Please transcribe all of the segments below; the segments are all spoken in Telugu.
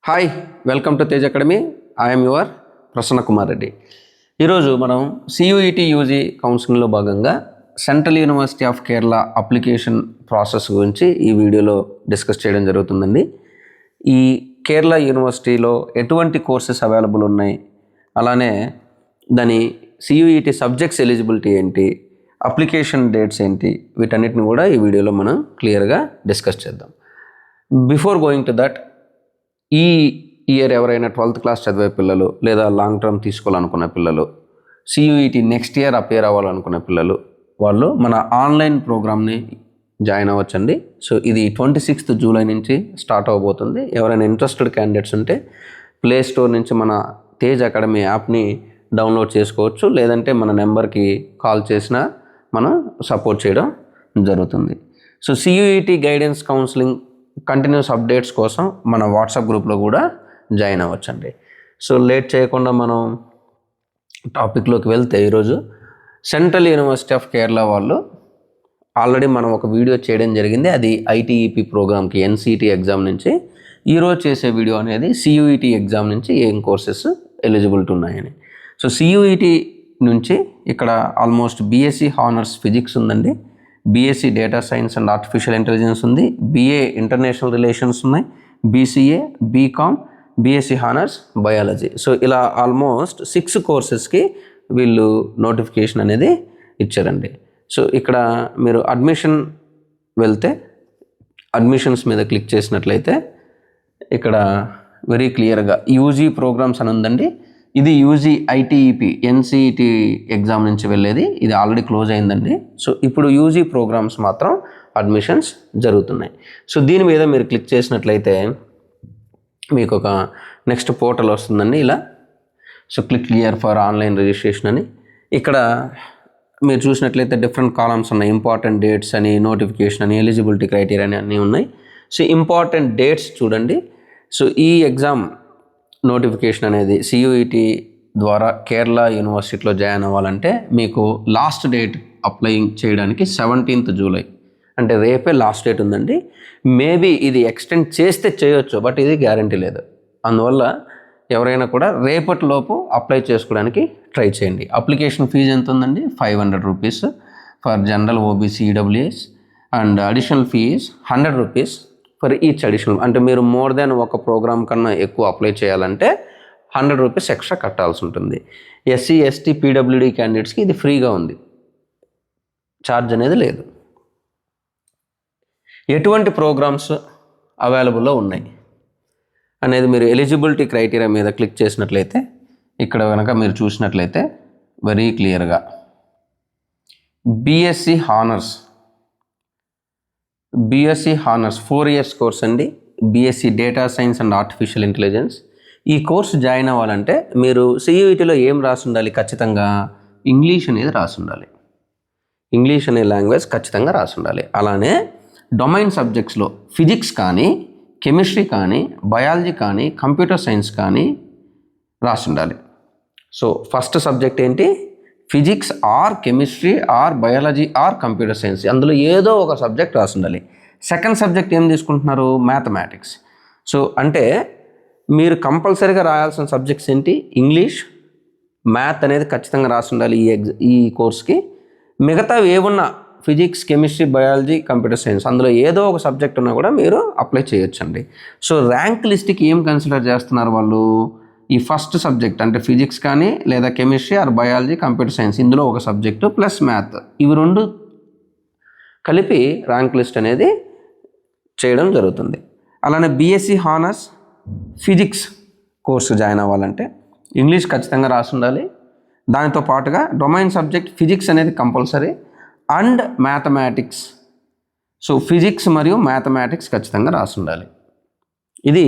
Hi, welcome to Tej academy. I'm your Prasanna Kumar Reddy. ఈరోజు మనం సియుఈటి యూజీ కౌన్సిలింగ్లో భాగంగా central university of Kerala application process గురించి ఈ వీడియోలో డిస్కస్ చేయడం జరుగుతుందండి. ఈ కేరళ యూనివర్సిటీలో ఎటువంటి కోర్సెస్ అవైలబుల్ ఉన్నాయి, అలానే దాని సియుఈటి సబ్జెక్ట్స్ ఎలిజిబిలిటీ ఏంటి, అప్లికేషన్ డేట్స్ ఏంటి, వీటన్నిటిని కూడా ఈ వీడియోలో మనం క్లియర్గా డిస్కస్ చేద్దాం. బిఫోర్ గోయింగ్ టు దట్, ఈ ఇయర్ ఎవరైనా 12th క్లాస్ చదివే పిల్లలు లేదా లాంగ్ టర్మ్ తీసుకోవాలనుకున్న పిల్లలు, సియుఈటి నెక్స్ట్ ఇయర్ అపేర్ అవ్వాలనుకున్న పిల్లలు, వాళ్ళు మన ఆన్లైన్ ప్రోగ్రామ్ని జాయిన్ అవ్వచ్చండి. సో ఇది 26th జూలై నుంచి స్టార్ట్ అవ్వబోతుంది. ఎవరైనా ఇంట్రెస్టెడ్ క్యాండిడేట్స్ ఉంటే ప్లే స్టోర్ నుంచి మన తేజ్ అకాడమీ యాప్ని డౌన్లోడ్ చేసుకోవచ్చు, లేదంటే మన నెంబర్కి కాల్ చేసినా మనం సపోర్ట్ చేయడం జరుగుతుంది. So CUET guidance counselling continuous updates కోసం మన వాట్సాప్ గ్రూప్లో కూడా జాయిన్ అవ్వచ్చండి. సో లేట్ చేయకుండా మనం టాపిక్లోకి వెళ్తే, ఈరోజు సెంట్రల్ యూనివర్సిటీ ఆఫ్ కేరళ వాళ్ళు ఆల్రెడీ మనం ఒక వీడియో చేయడం జరిగింది. అది ఐటీఈపీ ప్రోగ్రామ్కి ఎన్సిఈటి ఎగ్జామ్ నుంచి. ఈరోజు చేసే వీడియో అనేది సియుఈటి ఎగ్జామ్ నుంచి ఏం కోర్సెస్ ఎలిజిబిలిటీ ఉన్నాయని. సో సియుఈటి నుంచి ఇక్కడ ఆల్మోస్ట్ బీఎస్సీ హానర్స్ ఫిజిక్స్ ఉందండి, BSc data science and artificial intelligence ఉంది, బీఏ ఇంటర్నేషనల్ రిలేషన్స్ ఉన్నాయి, BCA, BCom, BSc honours biology. So ఇలా ఆల్మోస్ట్ 6 కోర్సెస్కి వీళ్ళు నోటిఫికేషన్ అనేది ఇచ్చారండి. సో ఇక్కడ మీరు అడ్మిషన్ వెళ్తే, అడ్మిషన్స్ మీద క్లిక్ చేసినట్లయితే ఇక్కడ వెరీ క్లియర్గా యూజీ ప్రోగ్రామ్స్ అని ఉందండి. ఇది యూజీ ఐటీఈపీ ఎన్సిఈటి ఎగ్జామ్ నుంచి వెళ్ళేది, ఇది ఆల్రెడీ క్లోజ్ అయిందండి. సో ఇప్పుడు యూజీ ప్రోగ్రామ్స్ మాత్రం అడ్మిషన్స్ జరుగుతున్నాయి. సో దీని మీద మీరు క్లిక్ చేసినట్లయితే మీకు ఒక నెక్స్ట్ పోర్టల్ వస్తుందండి ఇలా. So click here for online registration అని. ఇక్కడ మీరు చూసినట్లయితే డిఫరెంట్ కాలమ్స్ ఉన్నాయి. ఇంపార్టెంట్ డేట్స్ అని, నోటిఫికేషన్ అని, ఎలిజిబిలిటీ క్రైటీరియా అని అన్నీ ఉన్నాయి. సో ఇంపార్టెంట్ డేట్స్ చూడండి. సో ఈ ఎగ్జామ్ నోటిఫికేషన్ అనేది సియుఈటి ద్వారా కేరళ యూనివర్సిటీలో జాయిన్ అవ్వాలంటే మీకు లాస్ట్ డేట్ అప్లయింగ్ చేయడానికి 17th జూలై, అంటే రేపే లాస్ట్ డేట్ ఉందండి. మేబీ ఇది ఎక్స్టెండ్ చేస్తే చేయొచ్చు, బట్ ఇది గ్యారంటీ లేదు. అందువల్ల ఎవరైనా కూడా రేపటిలోపు అప్లై చేసుకోవడానికి ట్రై చేయండి. అప్లికేషన్ ఫీజు ఎంత ఉందండి? 500 rupees for general, OBC, EWS, and additional fee 100 rupees for each additional. అంటే మీరు మోర్ దెన్ ఒక ప్రోగ్రామ్ కన్నా ఎక్కువ అప్లై చేయాలంటే 100 రూపీస్ ఎక్స్ట్రా కట్టాల్సి ఉంటుంది. ఎస్సీ, ఎస్టీ, పీడబ్ల్యూడీ క్యాండిడేట్స్కి ఇది ఫ్రీగా ఉంది, ఛార్జ్ అనేది లేదు. ఎటువంటి ప్రోగ్రామ్స్ అవైలబుల్లో ఉన్నాయి అనేది మీరు ఎలిజిబిలిటీ క్రైటీరియా మీద క్లిక్ చేసినట్లయితే, ఇక్కడ కనుక మీరు చూసినట్లయితే వెరీ క్లియర్గా బీఎస్సీ హానర్స్ 4 years కోర్స్ అండి. BSc data science and artificial intelligence. ఈ కోర్సు జాయిన్ అవ్వాలంటే మీరు సియుఈటిలో ఏం రాసి ఉండాలి? ఖచ్చితంగా ఇంగ్లీష్ అనేది రాసి ఉండాలి. ఇంగ్లీష్ అనే లాంగ్వేజ్ ఖచ్చితంగా రాసి ఉండాలి. అలానే డొమైన్ సబ్జెక్ట్స్లో ఫిజిక్స్ కానీ, కెమిస్ట్రీ కానీ, బయాలజీ కానీ, కంప్యూటర్ సైన్స్ కానీ రాసి ఉండాలి. సో ఫస్ట్ సబ్జెక్ట్ ఏంటి? Physics or chemistry are biology are computer science, అందులో ఏదో ఒక సబ్జెక్ట్ రాసి ఉండాలి. సెకండ్ సబ్జెక్ట్ ఏం తీసుకుంటున్నారు? మ్యాథమెటిక్స్. సో అంటే మీరు కంపల్సరీగా రాయాల్సిన సబ్జెక్ట్స్ ఏంటి? ఇంగ్లీష్, మ్యాథ్ అనేది ఖచ్చితంగా రాసి ఉండాలి ఈ కోర్స్కి. మిగతావి ఏమున్నా physics, chemistry, biology, computer science, అందులో ఏదో ఒక సబ్జెక్ట్ ఉన్నా కూడా మీరు అప్లై చేయొచ్చండి. సో ర్యాంక్ లిస్ట్కి ఏం కన్సిడర్ చేస్తున్నారు వాళ్ళు? ఈ ఫస్ట్ సబ్జెక్ట్ అంటే ఫిజిక్స్ కానీ, లేదా chemistry or biology, computer science, ఇందులో ఒక సబ్జెక్టు ప్లస్ మ్యాథ్, ఇవి 2 కలిపి ర్యాంక్ లిస్ట్ అనేది చేయడం జరుగుతుంది. అలానే BSc honours physics course join అవ్వాలంటే ఇంగ్లీష్ ఖచ్చితంగా రాసి ఉండాలి. దానితో పాటుగా డొమైన్ సబ్జెక్ట్ ఫిజిక్స్ అనేది compulsory and mathematics. So physics మరియు మ్యాథమెటిక్స్ ఖచ్చితంగా రాసి ఉండాలి. ఇది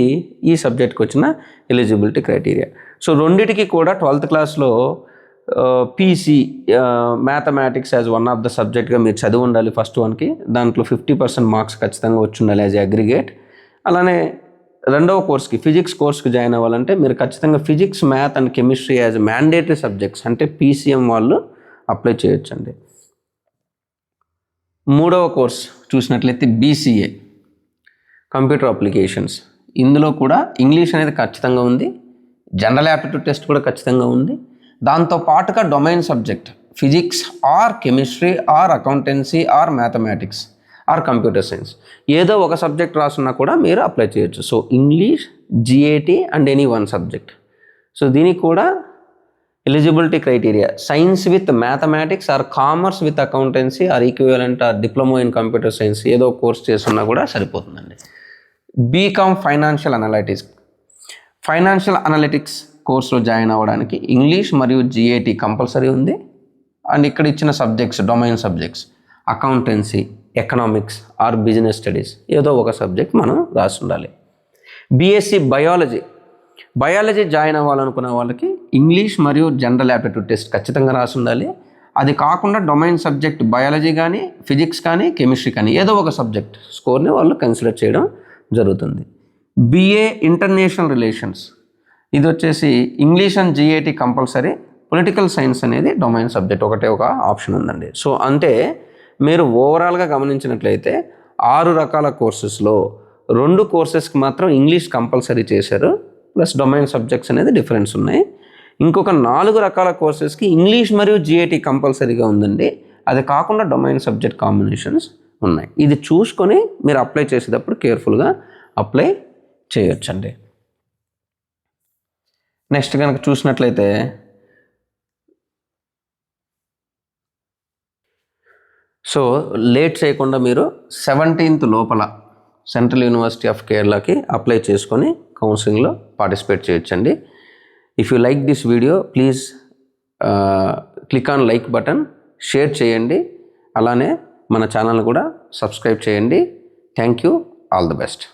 ఈ సబ్జెక్ట్కి వచ్చిన ఎలిజిబిలిటీ క్రైటీరియా. సో రెండిటికి కూడా 12th క్లాస్లో PC mathematics as one of the సబ్జెక్ట్గా మీరు చదివి ఉండాలి. ఫస్ట్ 1కి దాంట్లో 50% మార్క్స్ ఖచ్చితంగా వచ్చి ఉండాలి యాజ్ అగ్రిగేట్. అలానే రెండవ కోర్స్కి ఫిజిక్స్ కోర్స్కి జాయిన్ అవ్వాలంటే మీరు ఖచ్చితంగా physics, math and chemistry as mandatory subjects, అంటే పీసీఎం వాళ్ళు అప్లై చేయొచ్చండి. మూడవ కోర్స్ చూసినట్లయితే బీసీఏ కంప్యూటర్ అప్లికేషన్స్. ఇందులో కూడా ఇంగ్లీష్ అనేది ఖచ్చితంగా ఉంది, జనరల్ యాప్టిట్యూడ్ టెస్ట్ కూడా ఖచ్చితంగా ఉంది. దాంతో పాటుగా domain subject physics or chemistry or accountancy or mathematics or computer science ఏదో ఒక సబ్జెక్ట్ రాసున్నా కూడా మీరు అప్లై చేయొచ్చు. So English, GAT and any one subject. So దీనికి కూడా eligibility criteria science with mathematics or commerce with accountancy or equivalent or diploma in computer science ఏదో కోర్స్ చేస్తున్నా కూడా సరిపోతుందండి. బీకామ్ ఫైనాన్షియల్ అనలిటిక్స్ కోర్సులో జాయిన్ అవ్వడానికి ఇంగ్లీష్ మరియు జిఏటి కంపల్సరీ ఉంది. అండ్ ఇక్కడ ఇచ్చిన subjects domain subjects accountancy, economics or business studies ఏదో ఒక సబ్జెక్ట్ మనం రాసి ఉండాలి. బీఎస్సీ బయాలజీ జాయిన్ అవ్వాలనుకునే వాళ్ళకి ఇంగ్లీష్ మరియు జనరల్ యాప్టిట్యూడ్ టెస్ట్ ఖచ్చితంగా రాసి ఉండాలి. అది కాకుండా డొమైన్ సబ్జెక్ట్ బయాలజీ కానీ, ఫిజిక్స్ కానీ, కెమిస్ట్రీ కానీ ఏదో ఒక సబ్జెక్ట్ స్కోర్ని వాళ్ళు కన్సిడర్ చేయడం జరుగుతుంది. బిఏ ఇంటర్నేషనల్ రిలేషన్స్ ఇది వచ్చేసి English and GAT compulsory. Political science అనేది డొమైన్ సబ్జెక్ట్ ఒకటే ఒక ఆప్షన్ ఉందండి. సో అంటే మీరు ఓవరాల్గా గమనించినట్లయితే 6 రకాల కోర్సెస్లో 2 కోర్సెస్కి మాత్రం ఇంగ్లీష్ కంపల్సరీ చేశారు, ప్లస్ డొమైన్ సబ్జెక్ట్స్ అనేది డిఫరెన్స్ ఉన్నాయి. ఇంకొక 4 రకాల కోర్సెస్కి ఇంగ్లీష్ మరియు జిఏటి కంపల్సరీగా ఉందండి. అది కాకుండా డొమైన్ సబ్జెక్ట్ కాంబినేషన్స్ ఉన్నాయి. ఇది చూసుకొని మీరు అప్లై చేసేటప్పుడు కేర్ఫుల్గా అప్లై చేయొచ్చండి. నెక్స్ట్ కనుక చూసినట్లయితే సో లేట్ చేయకుండా మీరు 17th లోపల సెంట్రల్ యూనివర్సిటీ ఆఫ్ కేరళకి అప్లై చేసుకొని కౌన్సిలింగ్లో పార్టిసిపేట్ చేయొచ్చండి. If you like this video please click on like button, share చేయండి, అలానే మన ఛానల్ కూడా సబ్స్క్రైబ్ చేయండి. Thank you, all the best.